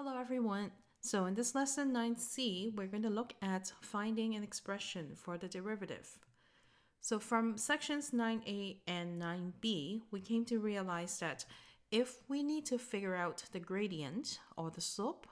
Hello everyone. So in this lesson 9C, we're going to look at finding an expression for the derivative. So from sections 9A and 9B, we came to realize that if we need to figure out the gradient or the slope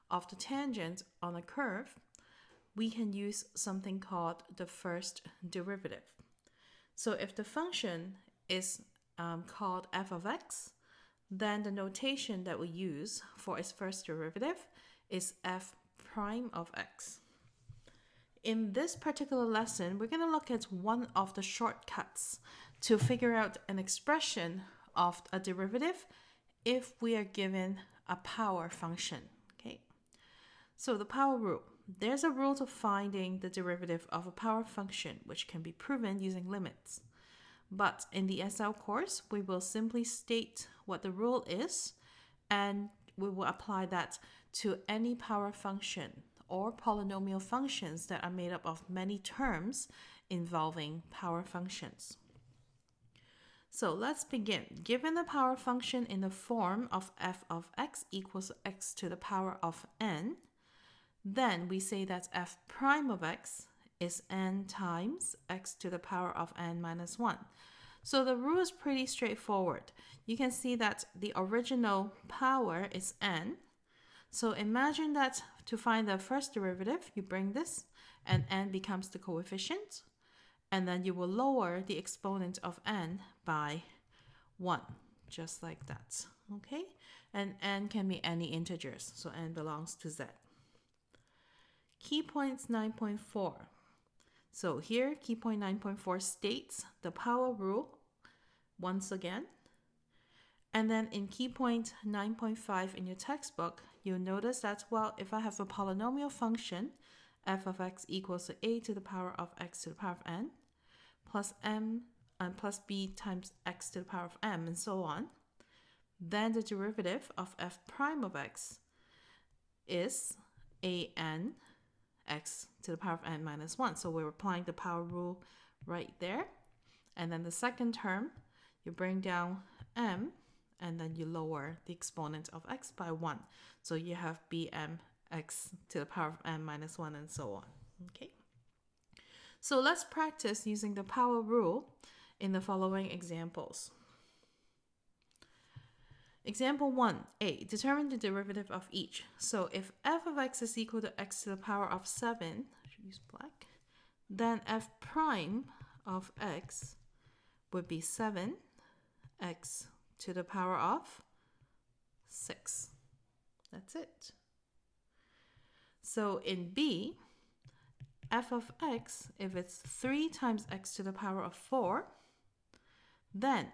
of the tangent on a curve, we can use something called the first derivative. So if the function is called f of x, then the notation that we use for its first derivative is f prime of x. In this particular lesson, we're going to look at one of the shortcuts to figure out an expression of a derivative if we are given a power function. Okay, so the power rule. There's a rule to finding the derivative of a power function, which can be proven using limits. But in the SL course, we will simply state what the rule is, and we will apply that to any power function or polynomial functions that are made up of many terms involving power functions. So let's begin. Given the power function in the form of f of x equals x to the power of n, then we say that f prime of x is n times x to the power of n minus 1. So the rule is pretty straightforward. You can see that the original power is n. So imagine that to find the first derivative, you bring this and n becomes the coefficient. And then you will lower the exponent of n by 1, just like that. Okay? And n can be any integers, so n belongs to z. Key points 9.4. So here, key point 9.4 states the power rule once again. And then in key point 9.5 in your textbook, you'll notice that, well, if I have a polynomial function, f of x equals to a to the power of x to the power of n, plus m and plus b times x to the power of m, and so on, then the derivative of f prime of x is an x to the power of n minus 1. So we're applying the power rule right there. And then the second term, you bring down m, and then you lower the exponent of x by 1. So you have bm x to the power of n minus 1, and so on. Okay. So let's practice using the power rule in the following examples. Example 1a, determine the derivative of each. So if f of x is equal to x to the power of 7, I should use black, then f prime of x would be 7x to the power of 6. That's it. So in b, f of x, if it's 3 times x to the power of 4, then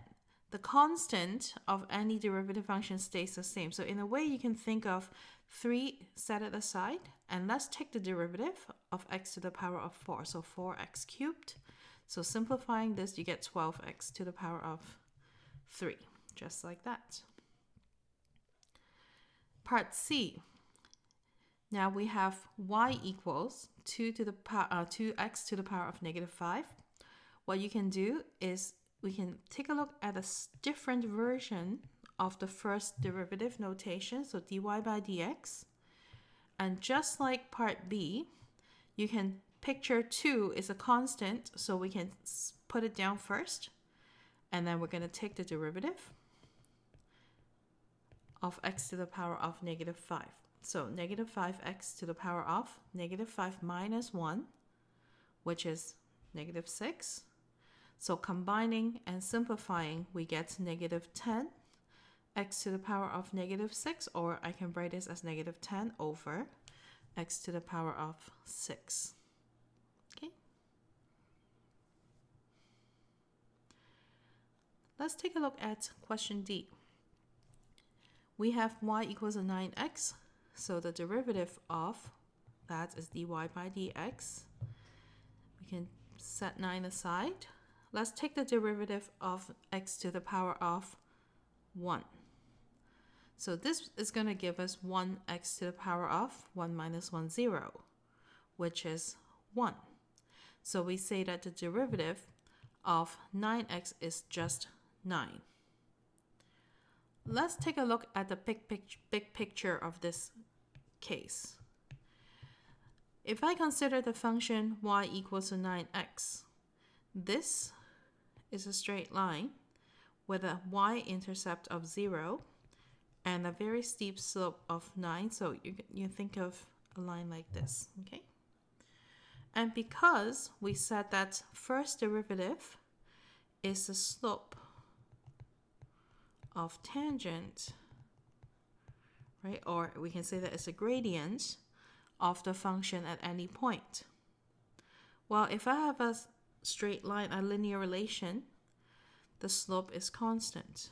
the constant of any derivative function stays the same. So in a way, you can think of 3, set it aside, and let's take the derivative of x to the power of 4. So 4x cubed. So simplifying this, you get 12x to the power of 3, just like that. Part C. Now we have y equals 2x to the power of negative 5. What you can do is we can take a look at a different version of the first derivative notation, so dy by dx. And just like part B, you can picture 2 is a constant, so we can put it down first. And then we're going to take the derivative of x to the power of negative 5. So negative 5x to the power of negative 5 minus 1, which is negative 6. So combining and simplifying, we get negative 10 x to the power of negative 6, or I can write this as negative 10 over x to the power of 6. Okay. Let's take a look at question D. We have y equals a 9x, so the derivative of that is dy by dx. We can set 9 aside. Let's take the derivative of x to the power of 1. So this is going to give us 1x to the power of 1 minus 1, 0, which is 1. So we say that the derivative of 9x is just 9. Let's take a look at the big picture of this case. If I consider the function y equals to 9x, this is a straight line with a y-intercept of 0 and a very steep slope of 9. So you think of a line like this, okay? And because we said that first derivative is the slope of tangent, right? Or we can say that it's a gradient of the function at any point. Well, if I have a straight line, a linear relation, the slope is constant.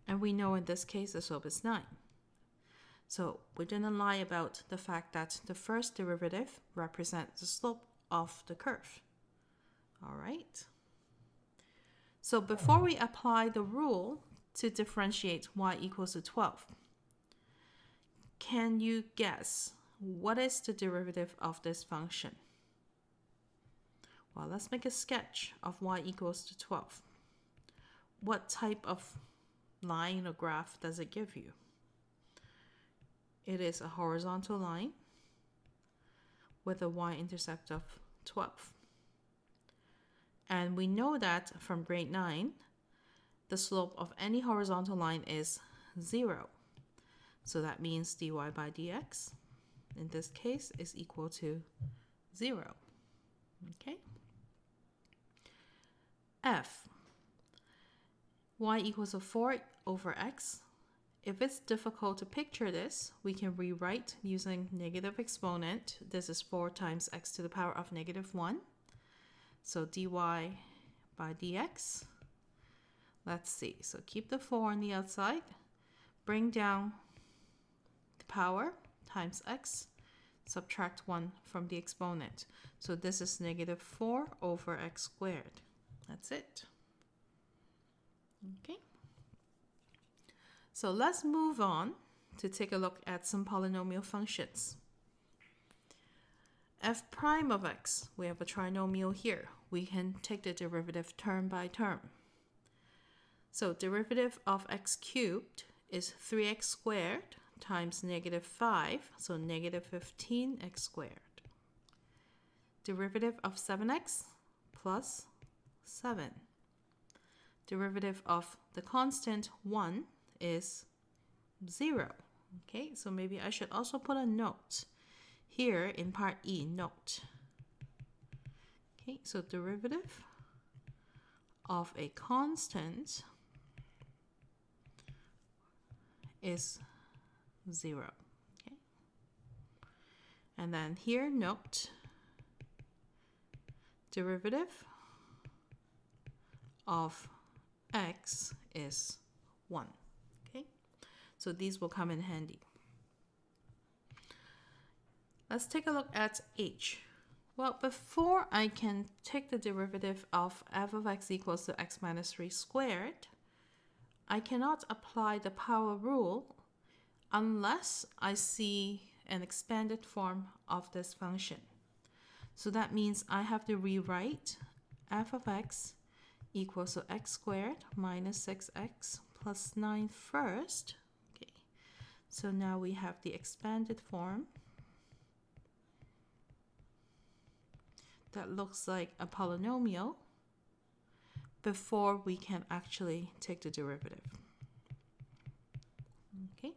And we know in this case the slope is 9. So we didn't lie about the fact that the first derivative represents the slope of the curve. All right. So before we apply the rule to differentiate y equals to 12, can you guess what is the derivative of this function? Well, let's make a sketch of y equals to 12. What type of line or graph does it give you? It is a horizontal line with a y-intercept of 12. And we know that from grade 9, the slope of any horizontal line is 0. So that means dy by dx, in this case, is equal to 0. Okay? F, y equals to 4 over x. If it's difficult to picture this, we can rewrite using negative exponent. This is 4 times x to the power of negative 1. So dy by dx. Let's see. So keep the 4 on the outside. Bring down the power times x. Subtract 1 from the exponent. So this is negative 4 over x squared. That's it. Okay. So let's move on to take a look at some polynomial functions. F prime of x, we have a trinomial here. We can take the derivative term by term. So derivative of x cubed is 3x squared times negative 5, so negative 15x squared. Derivative of 7x plus 7. Derivative of the constant 1 is 0. Okay, so maybe I should also put a note here in part E, note. Okay, so derivative of a constant is 0. Okay, and then here, note, derivative of x is 1. Okay, so these will come in handy. Let's take a look at h. Well, before I can take the derivative of f of x equals to x minus 3 squared, I cannot apply the power rule unless I see an expanded form of this function. So that means I have to rewrite f of x equals to x squared minus 6x plus 9 first. Okay, so now we have the expanded form that looks like a polynomial before we can actually take the derivative. Okay,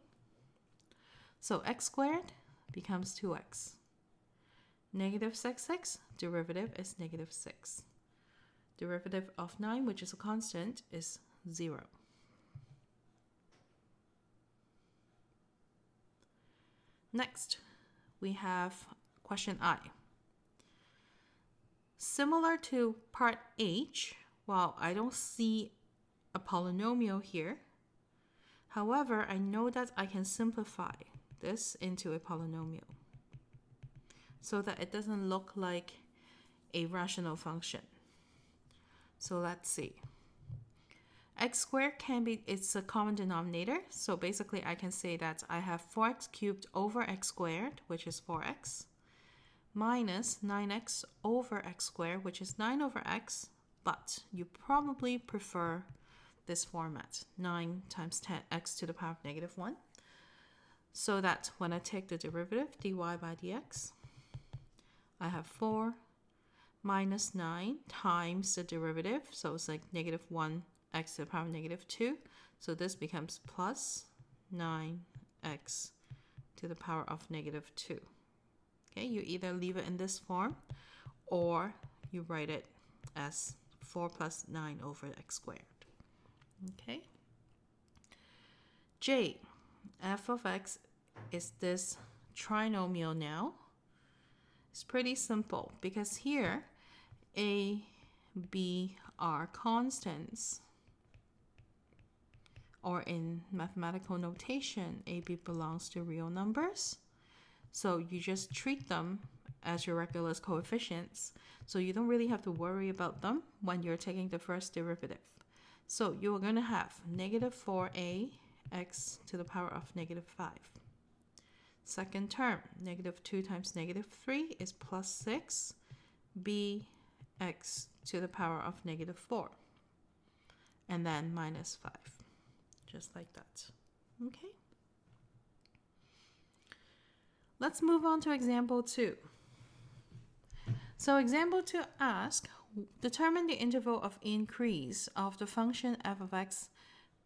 so x squared becomes 2x. Negative 6x, derivative is negative 6. Derivative of 9, which is a constant, is 0. Next, we have question I. Similar to part H, well, I don't see a polynomial here. However, I know that I can simplify this into a polynomial so that it doesn't look like a rational function. So let's see. X squared can be, it's a common denominator. So basically I can say that I have 4x cubed over x squared, which is 4x, minus 9x over x squared, which is 9 over x, but you probably prefer this format, 9 times 10x to the power of negative 1. So that when I take the derivative, dy by dx, I have 4 minus 9 times the derivative. So it's like negative 1x to the power of negative 2. So this becomes plus 9x to the power of negative 2. Okay, you either leave it in this form or you write it as 4 plus 9 over x squared. Okay. J, f of x is this trinomial now. It's pretty simple because here a, b are constants, or in mathematical notation, a, b belongs to real numbers. So you just treat them as your regular coefficients. So you don't really have to worry about them when you're taking the first derivative. So you're going to have negative 4a x to the power of negative 5. Second term, negative 2 times negative 3 is plus 6 b x to the power of negative 4. And then minus 5, just like that. Okay. Let's move on to example 2. So example 2 asks, determine the interval of increase of the function f of x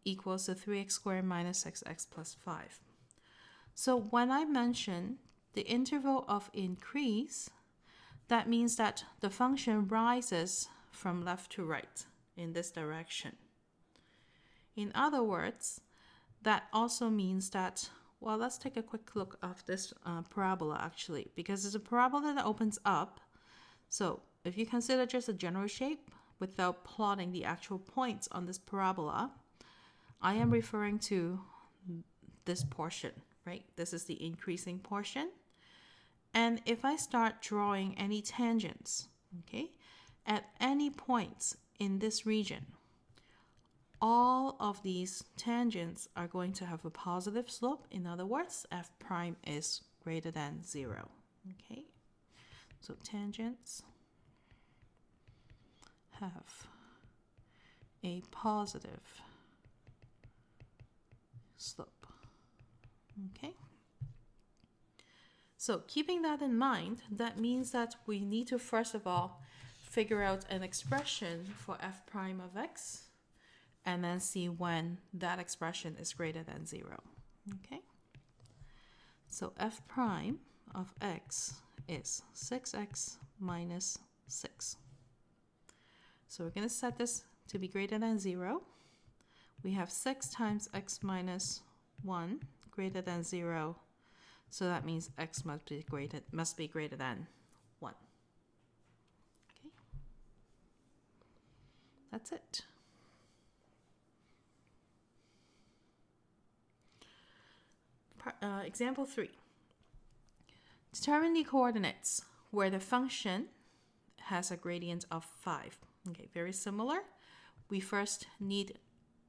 equals to 3x squared minus 6x plus 5. So when I mention the interval of increase, that means that the function rises from left to right in this direction. In other words, that also means that, well, let's take a quick look of this parabola actually, because it's a parabola that opens up. So if you consider just a general shape without plotting the actual points on this parabola, I am referring to this portion, right? This is the increasing portion. And if I start drawing any tangents, okay, at any points in this region, all of these tangents are going to have a positive slope. In other words, f prime is greater than 0. Okay, so tangents have a positive slope. Okay, so keeping that in mind, that means that we need to first of all figure out an expression for f prime of x, and then see when that expression is greater than 0. Okay, so f prime of x is 6x minus 6. So we're going to set this to be greater than 0. We have 6 times x minus 1 greater than 0. So that means x must be greater than 1. Okay, that's it. Example 3. Determine the coordinates where the function has a gradient of 5. Okay, very similar. We first need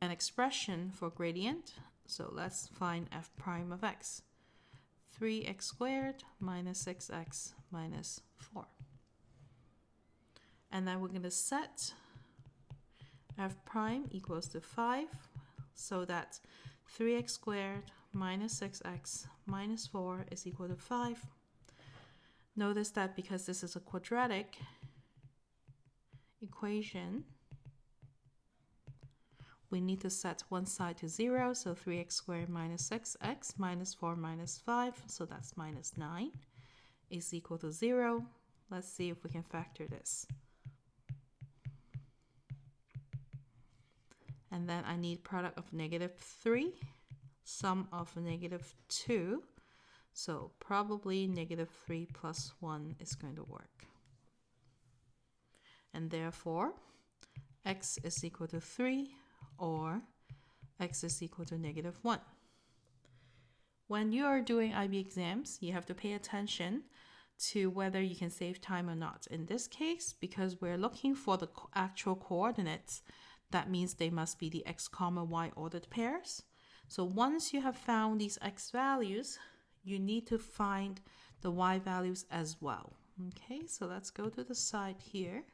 an expression for gradient. So let's find f prime of x. 3x squared minus 6x minus 4. And then we're going to set f prime equals to 5 so that 3x squared minus 6x minus 4 is equal to 5. Notice that because this is a quadratic equation, we need to set one side to 0, so 3x squared minus 6x minus 4 minus 5, so that's minus 9, is equal to 0. Let's see if we can factor this. And then I need product of negative 3, sum of negative 2, so probably negative 3 plus 1 is going to work. And therefore, x is equal to 3, or x is equal to negative 1. When you are doing IB exams, you have to pay attention to whether you can save time or not. In this case, because we're looking for the actual coordinates, that means they must be the x comma y ordered pairs. So once you have found these x values, you need to find the y values as well. Okay, so let's go to the side here.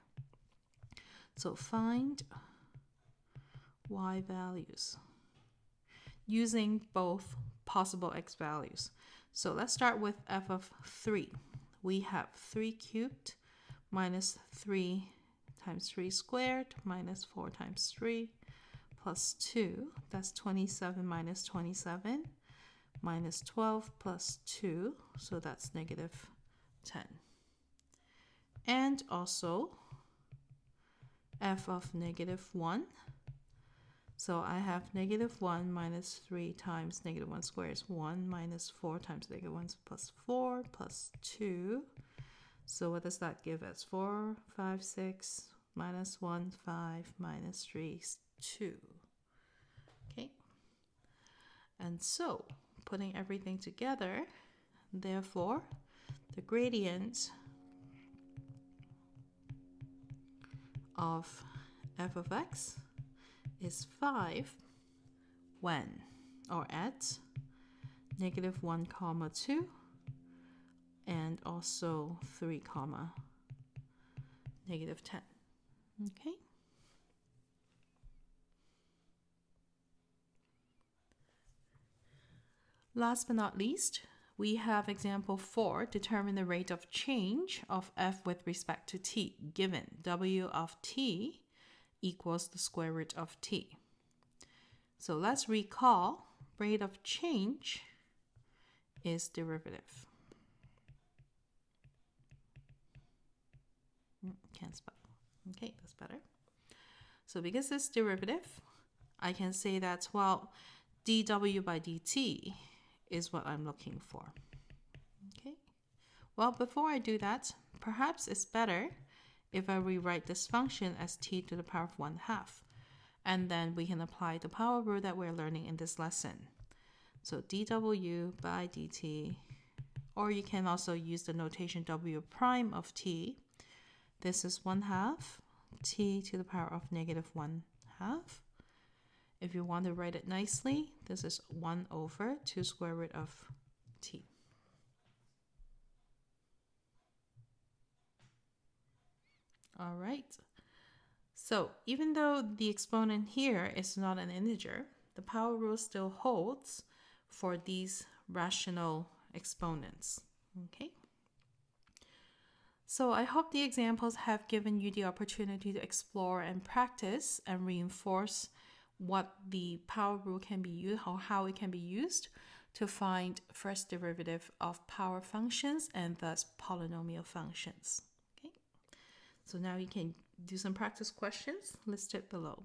So find y values using both possible x values. So let's start with f of 3. We have 3 cubed minus 3 times 3 squared minus 4 times 3 plus 2. That's 27 minus 27 minus 12 plus 2. So that's negative 10. And also f of negative 1. So I have negative 1 minus 3 times negative 1 squared is 1 minus 4 times negative 1 plus 4 plus 2. So what does that give us? 4, 5, 6, minus 1, 5, minus 3 is 2. Okay. And so putting everything together, therefore, the gradient of f of x is 5 when or at negative 1 comma 2 and also 3 comma negative 10. Okay. Last but not least, we have example 4. Determine the rate of change of f with respect to t, given w of t equals the square root of t. So let's recall, rate of change is derivative. Can't spell. Okay, that's better. So because it's derivative, I can say that, well, dw by dt is what I'm looking for. Okay. Well, before I do that, perhaps it's better if I rewrite this function as t to the power of 1/2. And then we can apply the power rule that we're learning in this lesson. So dw by dt, or you can also use the notation w prime of t. This is 1/2 t to the power of negative 1/2. If you want to write it nicely, this is 1 over 2 square root of t. All right. So even though the exponent here is not an integer, the power rule still holds for these rational exponents. Okay. So I hope the examples have given you the opportunity to explore and practice and reinforce what the power rule can be used, or how it can be used to find first derivative of power functions and thus polynomial functions. Okay. So now you can do some practice questions listed below.